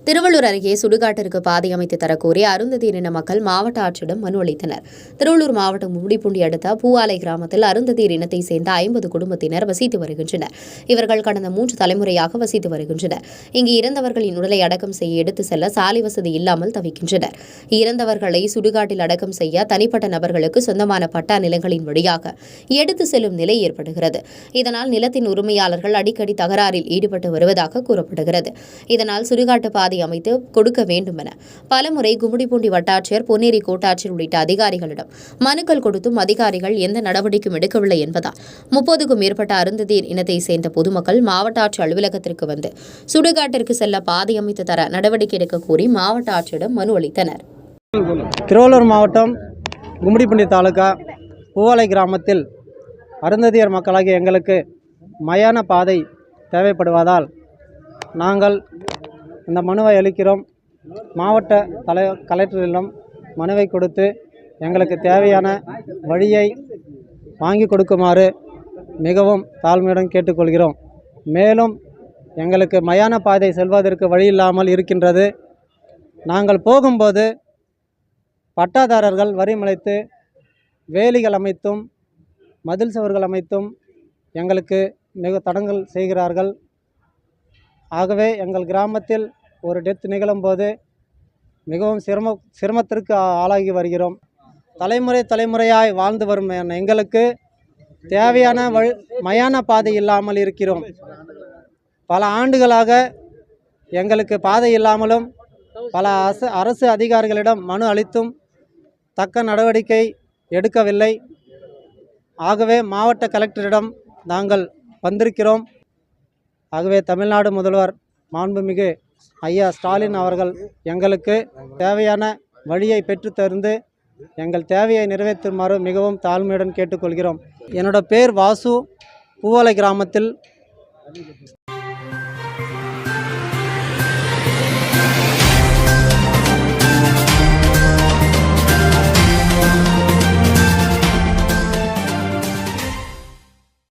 திருவள்ளூர் அருகே சுடுகாட்டிற்கு பாதை அமைத்து தரக்கோரி அருந்ததியரின மக்கள் மாவட்ட ஆட்சியிடம் மனு அளித்தனர். திருவள்ளூர் மாவட்டம் முடிப்பூண்டி அடுத்த பூவாலை கிராமத்தில் அருந்ததியர் இனத்தை சேர்ந்த 50 குடும்பத்தினர் வசித்து வருகின்றனர். இவர்கள் கடந்த 3 தலைமுறையாக வசித்து வருகின்றனர். இங்கு இறந்தவர்களின் உடலை அடக்கம் செய்ய எடுத்து செல்ல சாலை வசதி இல்லாமல் தவிக்கின்றனர். இறந்தவர்களை சுடுகாட்டில் அடக்கம் செய்ய தனிப்பட்ட நபர்களுக்கு சொந்தமான பட்டா நிலங்களின் வழியாக எடுத்து செல்லும் நிலை ஏற்படுகிறது. இதனால் நிலத்தின் உரிமையாளர்கள் அடிக்கடி தகராறில் ஈடுபட்டு வருவதாக கூறப்படுகிறது. இதனால் சுடுகாட்டு பாதை அமைத்து கொடுக்க வேண்டும் என பலமுறை கும்மிடிப்பூண்டி வட்டாட்சியர், பொன்னேரி கோட்டாட்சியர் உள்ளிட்ட அதிகாரிகளிடம் மனுக்கள் கொடுத்தும் அதிகாரிகள் எந்த நடவடிக்கையும் எடுக்கவில்லை என்பதால் 30க்கும் மேற்பட்ட அருந்ததியர் இனத்தை சேர்ந்த பொதுமக்கள் மாவட்ட ஆட்சியர் அலுவலகத்திற்கு வந்து சுடுகாட்டிற்கு செல்ல பாதை அமைத்து தர நடவடிக்கை எடுக்க கோரி மாவட்ட ஆட்சியரிடம் மனு அளித்தனர். திருவள்ளூர் மாவட்டம் கும்மிடிப்பூண்டி தாலுகா பூவாலை கிராமத்தில் அருந்ததியர் மக்களாகிய எங்களுக்கு மயான பாதை தேவைப்படுவதால் நாங்கள் இந்த மனுவை அளிக்கிறோம். மாவட்ட கலெக்டரிடம் மனுவை கொடுத்து எங்களுக்கு தேவையான வழியை வாங்கி கொடுக்குமாறு மிகவும் தாழ்மையுடன் கேட்டுக்கொள்கிறோம். மேலும் எங்களுக்கு மயான பாதை செல்வதற்கு வழி இல்லாமல் இருக்கின்றது. நாங்கள் போகும்போது பட்டாதாரர்கள் வரிமலைத்து வேலிகள் அமைத்தும் மதில் சுவர்கள் அமைத்தும் எங்களுக்கு மிக தடங்கல் செய்கிறார்கள். ஆகவே எங்கள் கிராமத்தில் ஒரு டெத் நிகழும்போது மிகவும் சிரமத்திற்கு ஆளாகி வருகிறோம். தலைமுறையாய் வாழ்ந்து வரும் எங்களுக்கு தேவையான மயான பாதை இல்லாமல் இருக்கிறோம். பல ஆண்டுகளாக எங்களுக்கு பாதை இல்லாமலும் பல அரசு அதிகாரிகளிடம் மனு அளித்தும் தக்க நடவடிக்கை எடுக்கவில்லை. ஆகவே மாவட்ட கலெக்டரிடம் நாங்கள் வந்திருக்கிறோம். ஆகவே தமிழ்நாடு முதல்வர் மாண்புமிகு ஐயா ஸ்டாலின் அவர்கள் எங்களுக்கு தேவையான வழியை பெற்றுத்தந்து எங்கள் தேவையை நிறைவேற்றுமாறு மிகவும் தாழ்மையுடன் கேட்டுக்கொள்கிறோம். என்னோட பேர் வாசு, பூவாலை கிராமத்தில்